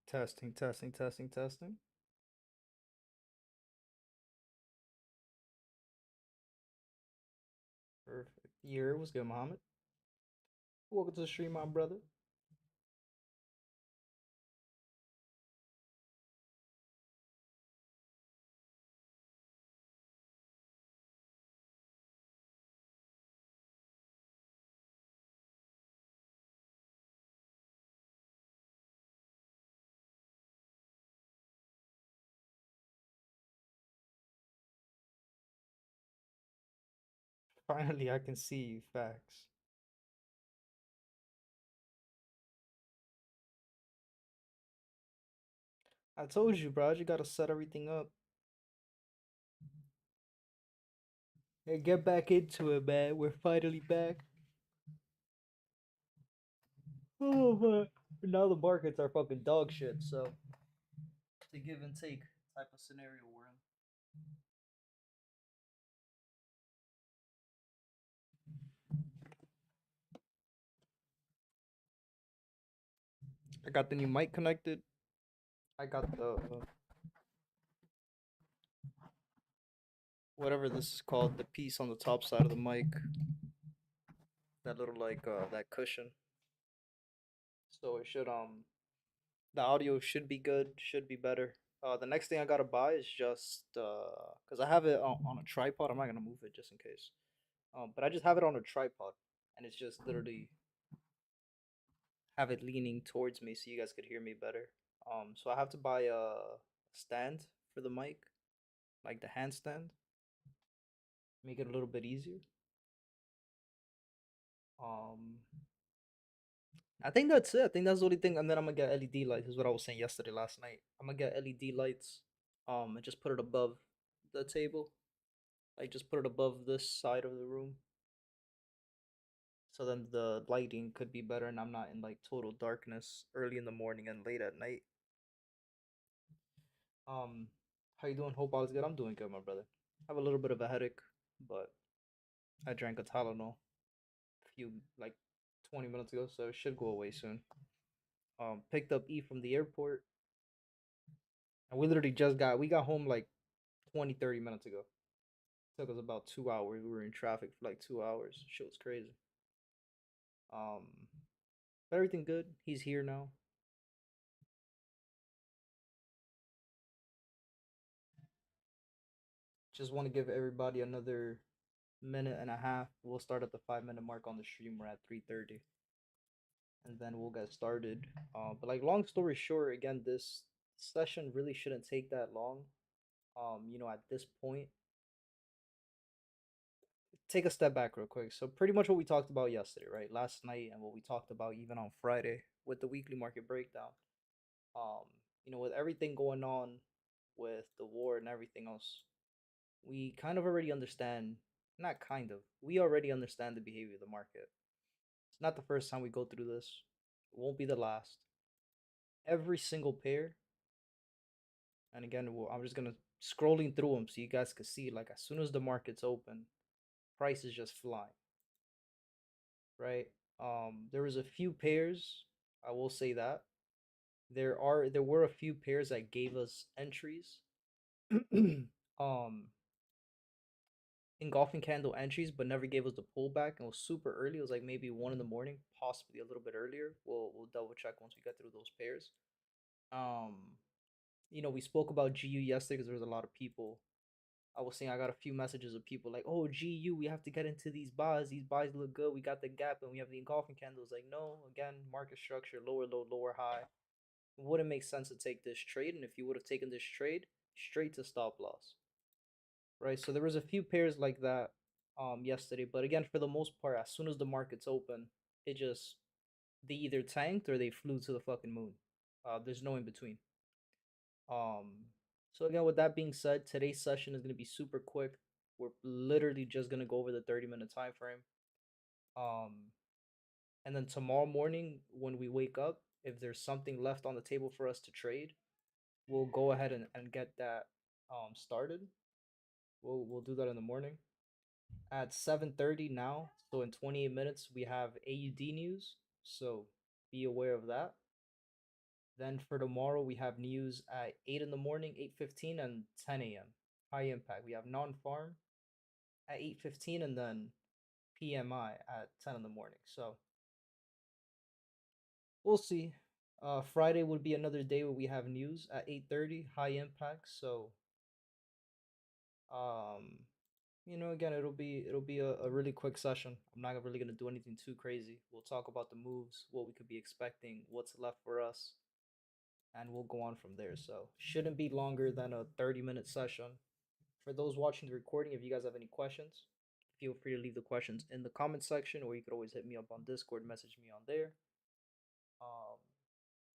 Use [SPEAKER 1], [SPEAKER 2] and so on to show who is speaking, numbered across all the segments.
[SPEAKER 1] Testing, testing, testing, testing. Perfect. Year was good, Mohammed. Welcome to the stream, my brother. Finally, I can see you. Facts. I told you, bro. You gotta set everything up. Hey, get back into it, man. We're finally back. Oh, but now the markets are fucking dog shit. So it's a give and take type of scenario we're in. I got the new mic connected. I got the whatever this is called, the piece on the top side of the mic. That little like that cushion. So it should the audio should be good, should be better. The next thing I gotta buy is just because I have it on a tripod. I'm not gonna move it just in case. But I just have it on a tripod, and it's just literally have it leaning towards me so you guys could hear me better. So I have to buy a stand for the mic, like the handstand, make it a little bit easier. Um, I think that's it. I think that's the only thing. And then I'm gonna get LED lights. Is what I was saying yesterday, last night. I'm gonna get LED lights. And just put it above the table. Like just put it above this side of the room. So then the lighting could be better, and I'm not in like total darkness early in the morning and late at night. Um, how you doing? Hope all is good. I'm doing good, my brother. I have a little bit of a headache, but I drank a Tylenol a few like 20 minutes ago, so it should go away soon. Picked up E from the airport, and we literally just got home like 20-30 minutes ago. Took us about 2 hours. We were in traffic for like 2 hours. Shit was crazy. Um, but everything good. He's here now. Just want to give everybody another minute and a half. We'll start at the 5 minute mark on the stream. We're at 3:30, and then we'll get started. But like long story short, again, this session really shouldn't take that long. At this point, take a step back real quick. So pretty much what we talked about yesterday, right? Last night, and what we talked about even on Friday with the weekly market breakdown. Um, with everything going on with the war and everything else, we kind of already understand, not kind of, we already understand the behavior of the market. It's not the first time we go through this. It won't be the last. Every single pair, and again, I'm just gonna scrolling through them so you guys can see. Like as soon as the market's open, prices just fly, right? There was a few pairs. I will say that there were a few pairs that gave us entries. um Engulfing candle entries, but never gave us the pullback, and was super early. It was like maybe 1 in the morning, possibly a little bit earlier. We'll double check once we get through those pairs. Um, we spoke about GU yesterday because there was a lot of people. I was saying I got a few messages of people like, "Oh, GU, we have to get into these buys. These buys look good. We got the gap, and we have the engulfing candles." Like, no, again, market structure, lower low, lower high. It wouldn't make sense to take this trade, and if you would have taken this trade straight to stop loss, right? So there was a few pairs like that yesterday, but again, for the most part, as soon as the markets open, it just they either tanked or they flew to the fucking moon. There's no in between. Um, so again, with that being said, today's session is gonna be super quick. We're literally just gonna go over the 30-minute time frame. Um, And then tomorrow morning when we wake up, if there's something left on the table for us to trade, we'll go ahead and get that started. We'll do that in the morning at 7:30 now. So in 28 minutes we have AUD news. So be aware of that. Then for tomorrow we have news at 8 in the morning, 8:15 and 10 a.m. High impact. We have non-farm at 8:15 and then PMI at 10 in the morning. So we'll see. Friday would be another day where we have news at 8:30, high impact. So um again, it'll be a really quick session. I'm not really gonna do anything too crazy. We'll talk about the moves, what we could be expecting, what's left for us, and we'll go on from there. So shouldn't be longer than a 30-minute session. For those watching the recording, if you guys have any questions, feel free to leave the questions in the comment section, or you could always hit me up on Discord, message me on there. Um,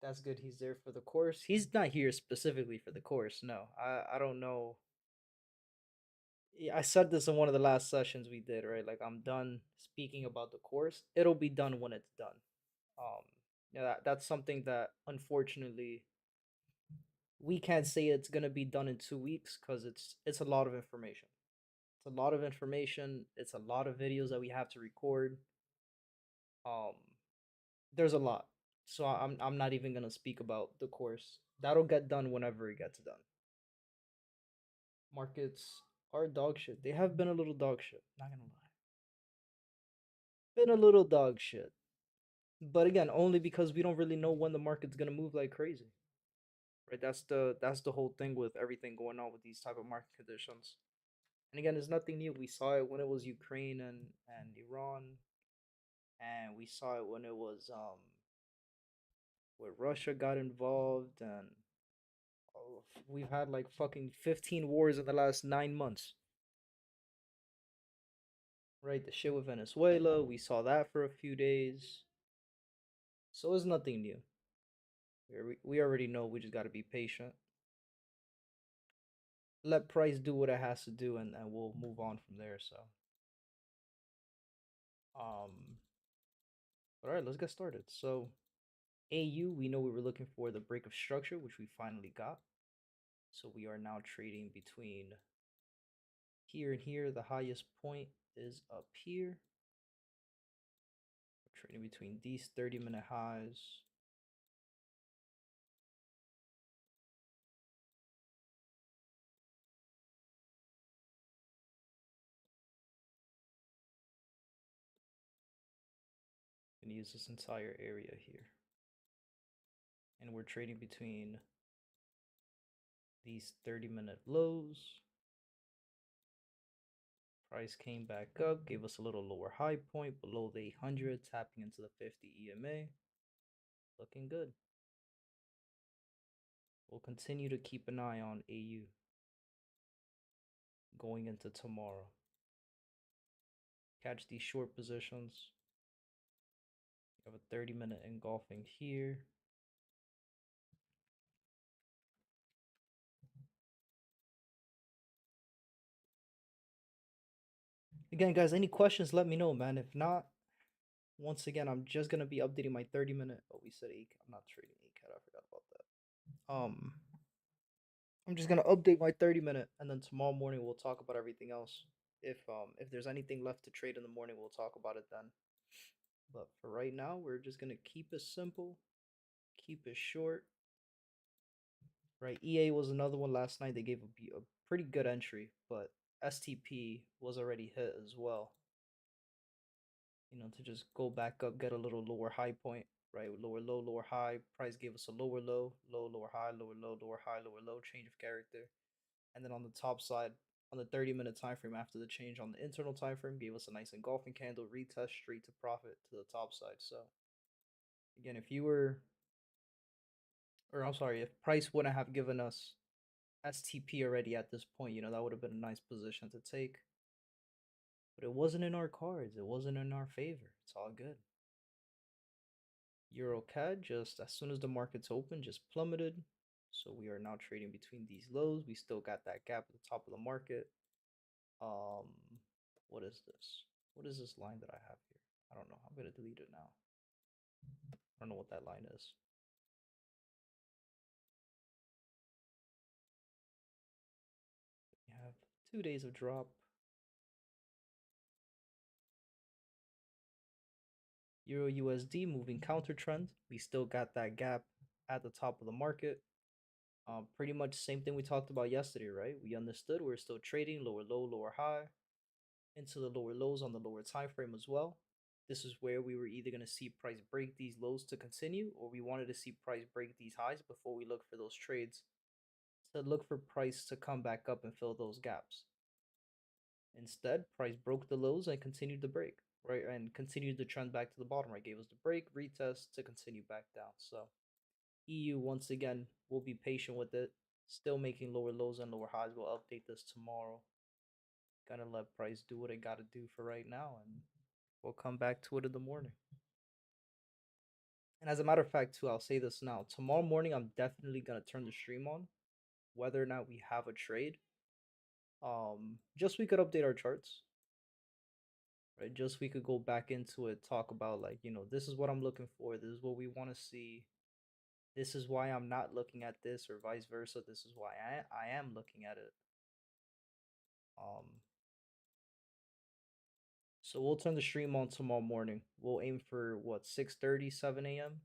[SPEAKER 1] that's good. He's there for the course. He's not here specifically for the course. No, I don't know. Yeah, I said this in one of the last sessions we did, right? Like I'm done speaking about the course. It'll be done when it's done. Um, yeah, that's something that unfortunately we can't say it's gonna be done in 2 weeks because it's a lot of information. It's a lot of information. It's a lot of videos that we have to record. Um, there's a lot. So I'm not even gonna speak about the course. That'll get done whenever it gets done. Markets are dog shit. They have been a little dog shit. Not gonna lie. Been a little dog shit. But again, only because we don't really know when the market's gonna move like crazy. Right? That's the whole thing with everything going on with these type of market conditions. And again, it's nothing new. We saw it when it was Ukraine and Iran, and we saw it when it was where Russia got involved, and we've had like fucking 15 wars in the last 9 months. Right? The shit with Venezuela, we saw that for a few days. So it's nothing new. We already know. We just got to be patient. Let price do what it has to do, and we'll move on from there. So, um, all right, let's get started. So, AU, we know we were looking for the break of structure, which we finally got. So we are now trading between here and here. The highest point is up here. We're trading between these 30-minute highs. I'm gonna use this entire area here. And we're trading between these 30-minute lows. Price came back up, gave us a little lower high point below the 800, tapping into the 50 EMA. Looking good. We'll continue to keep an eye on AU going into tomorrow. Catch these short positions. You have a 30-minute engulfing here. Again, guys, any questions, let me know, man. If not, once again, I'm just gonna be updating my 30-minute. Oh, we said 8. I'm not trading 8 cat. I forgot about that. I'm just gonna update my 30-minute, and then tomorrow morning we'll talk about everything else. If there's anything left to trade in the morning, we'll talk about it then. But for right now, we're just gonna keep it simple, keep it short. Right, EA was another one last night. They gave a pretty good entry, but STP was already hit as well. To just go back up, get a little lower high point, right? Lower low, lower high. Price gave us a lower low, low, lower high, lower low, lower high, lower low, change of character. And then on the top side, on the 30-minute time frame after the change on the internal time frame, gave us a nice engulfing candle, retest straight to profit to the top side. So again, if you were, or I'm sorry, if price wouldn't have given us STP already at this point, that would have been a nice position to take. But it wasn't in our cards. It wasn't in our favor. It's all good. EuroCAD, just as soon as the market's open, just plummeted. So we are now trading between these lows. We still got that gap at the top of the market. What is this? What is this line that I have here? I don't know. I'm gonna delete it now. don't know what that line is. We have 2 days of drop. Euro USD moving counter trend. We still got that gap at the top of the market. Pretty much same thing we talked about yesterday, right? We understood we're still trading lower low, lower high into the lower lows on the lower time frame as well. This is where we were either going to see price break these lows to continue, or we wanted to see price break these highs before we look for those trades to look for price to come back up and fill those gaps. Instead, price broke the lows and continued the break, right? And continued the trend back to the bottom, right? Gave us the break, retest to continue back down. So EU, once again, will be patient with it. Still making lower lows and lower highs. We'll update this tomorrow. Gonna let price do what it gotta do for right now, and we'll come back to it in the morning. And as a matter of fact, too, I'll say this now. Tomorrow morning, I'm definitely gonna turn the stream on, whether or not we have a trade. Just so we could update our charts, right? Just so we could go back into it, talk about like, this is what I'm looking for. This is what we want to see. This is why I'm not looking at this, or vice versa. This is why I am looking at it. So we'll turn the stream on tomorrow morning. We'll aim for what, 6:30, 7 a.m.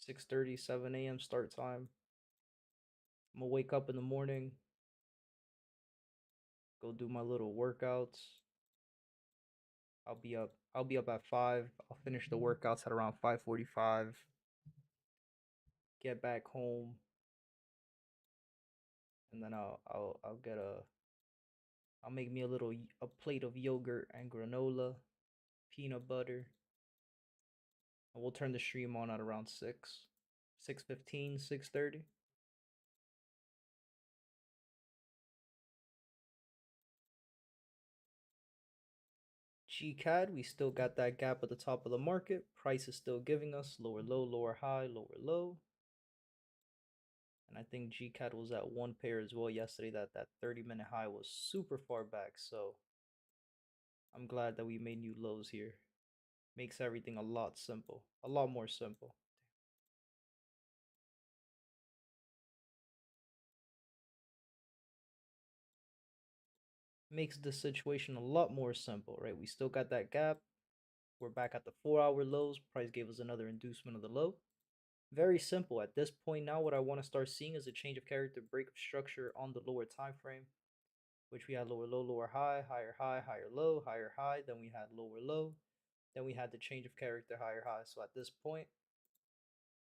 [SPEAKER 1] 6:30, 7 a.m. start time. I'm gonna wake up in the morning, go do my little workouts. I'll be up at 5. I'll finish the workouts at around 5:45. Get back home, and then I'll get I'll make me a plate of yogurt and granola, peanut butter, and we'll turn the stream on at around 6:15, 6:30. GCAD, we still got that gap at the top of the market. Price is still giving us lower low, lower high, lower low. And I think GCAD was at one pair as well yesterday. That 30-minute high was super far back. So I'm glad that we made new lows here. Makes everything a lot more simple. Makes the situation a lot more simple, right? We still got that gap. We're back at the 4-hour lows. Price gave us another inducement of the low. Very simple. At this point now, what I want to start seeing is a change of character, break of structure on the lower time frame, which we had lower low, lower high, higher low, higher high. Then we had lower low. Then we had the change of character, higher high. So at this point,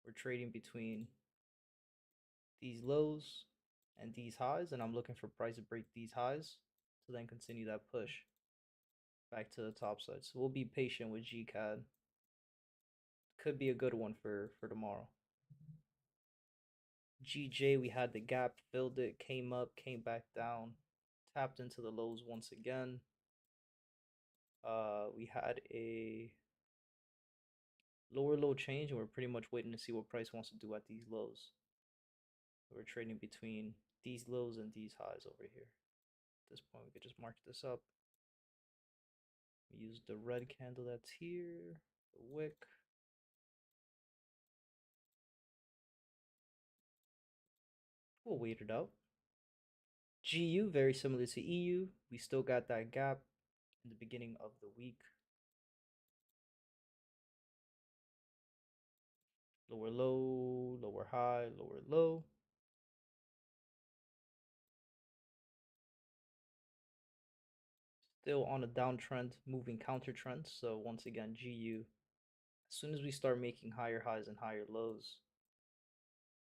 [SPEAKER 1] we're trading between these lows and these highs, and I'm looking for price to break these highs to then continue that push back to the top side. So we'll be patient with GCAD. Could be a good one for tomorrow. GJ, we had the gap, filled it, came up, came back down, tapped into the lows once again. We had a lower low change, and we're pretty much waiting to see what price wants to do at these lows. We're trading between these lows and these highs over here. At this point, we could just mark this up. We use the red candle that's here, the wick. We'll wait it out. GU, very similar to EU. We still got that gap in the beginning of the week. Lower low, lower high, lower low. Still on a downtrend, moving counter trend. So once again, GU, as soon as we start making higher highs and higher lows,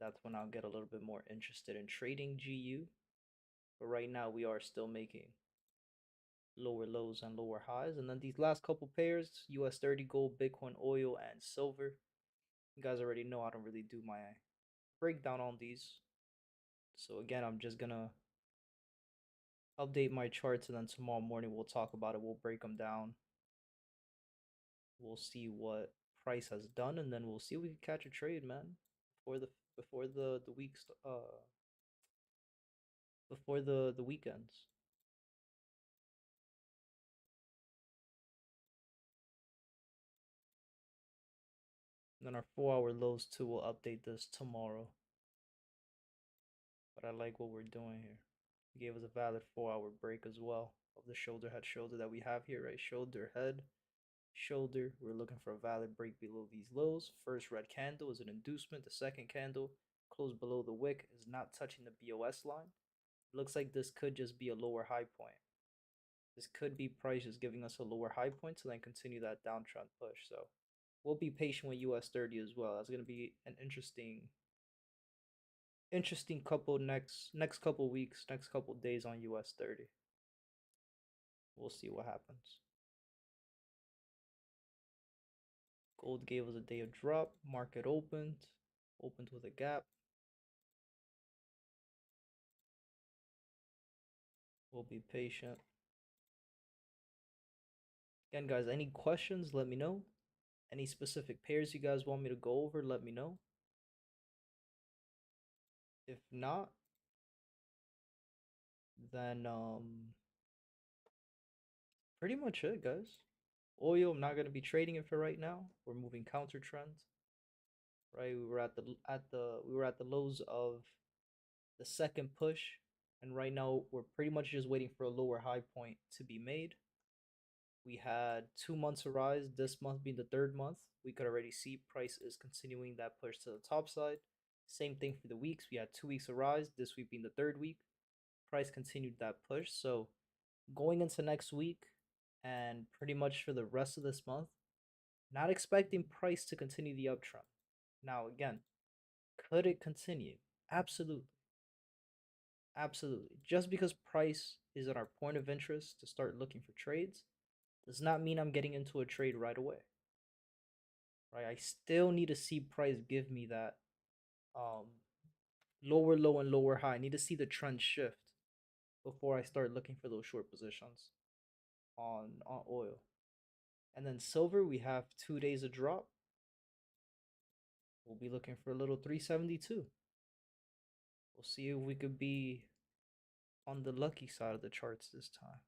[SPEAKER 1] that's when I'll get a little bit more interested in trading GU. But right now we are still making lower lows and lower highs. And then these last couple pairs, US 30 gold, Bitcoin, oil, and silver. You guys already know I don't really do my breakdown on these. So again, I'm just gonna update my charts, and then tomorrow morning we'll talk about it. We'll break them down. We'll see what price has done, and then we'll see if we can catch a trade, man. Before the weeks before the weekends. Then our 4 hour lows too, we'll update this tomorrow. But I like what we're doing here. He gave us a valid 4 hour break as well of the shoulder head shoulder that we have here, right? Shoulder head shoulder. We're looking for a valid break below these lows. First red candle is an inducement. The second candle closed below the wick is not touching the BOS line. It looks like this could just be a lower high point. This could be price just giving us a lower high point to then continue that downtrend push. So we'll be patient with US 30 as well. That's going to be an interesting couple next couple weeks, next couple days on US 30. We'll see what happens. Gold gave us a day of drop. Market opened with a gap. We'll be patient. Again, guys, any questions, let me know. Any specific pairs you guys want me to go over, let me know. If not, then pretty much it, guys. Oil, I'm not gonna be trading it for right now. We're moving counter trend. Right, we were at the lows of the second push, and right now we're pretty much just waiting for a lower high point to be made. We had 2 months of rise, this month being the third month. We could already see price is continuing that push to the top side. Same thing for the weeks. We had 2 weeks of rise, this week being the third week. Price continued that push. So going into next week and pretty much for the rest of this month, not expecting price to continue the uptrend. Now, again, could it continue? Absolutely. Absolutely. Just because price is at our point of interest to start looking for trades does not mean I'm getting into a trade right away. Right? I still need to see price give me that um lower low and lower high. I need to see the trend shift before I start looking for those short positions on oil. And then silver, we have 2 days of drop. We'll be looking for a little 372. We'll see if we could be on the lucky side of the charts this time.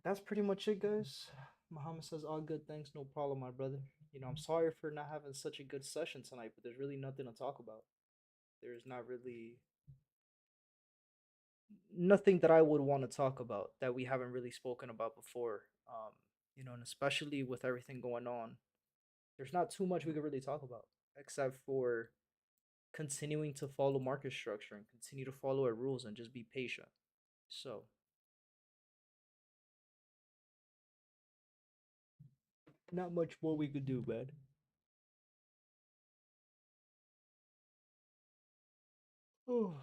[SPEAKER 1] That's pretty much it, guys. Muhammad says, all good, thanks, no problem, my brother. I'm sorry for not having such a good session tonight, but there's really nothing to talk about. There's not really nothing that I would want to talk about that we haven't really spoken about before. And especially with everything going on, there's not too much we could really talk about except for continuing to follow market structure and continue to follow our rules and just be patient. So, not much more we could do, man. Oh.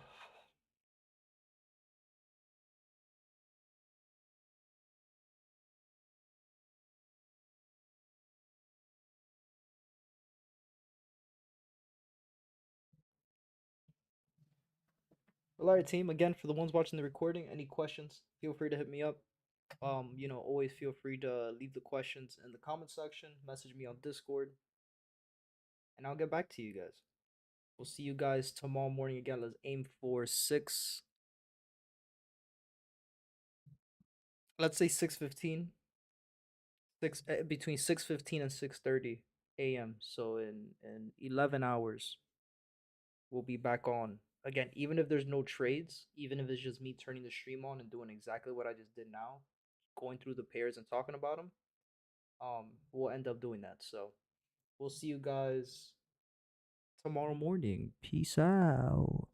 [SPEAKER 1] Well, all right, team. Again, for the ones watching the recording, any questions, feel free to hit me up. Always feel free to leave the questions in the comment section, message me on Discord, and I'll get back to you guys. We'll see you guys tomorrow morning again. Let's aim for six. Let's say 6:15. Between 6:15 and 6:30 a.m. So in 11 hours, we'll be back on again. Even if there's no trades, even if it's just me turning the stream on and doing exactly what I just did now, going through the pairs and talking about them, we'll end up doing that. So we'll see you guys tomorrow morning. Peace out.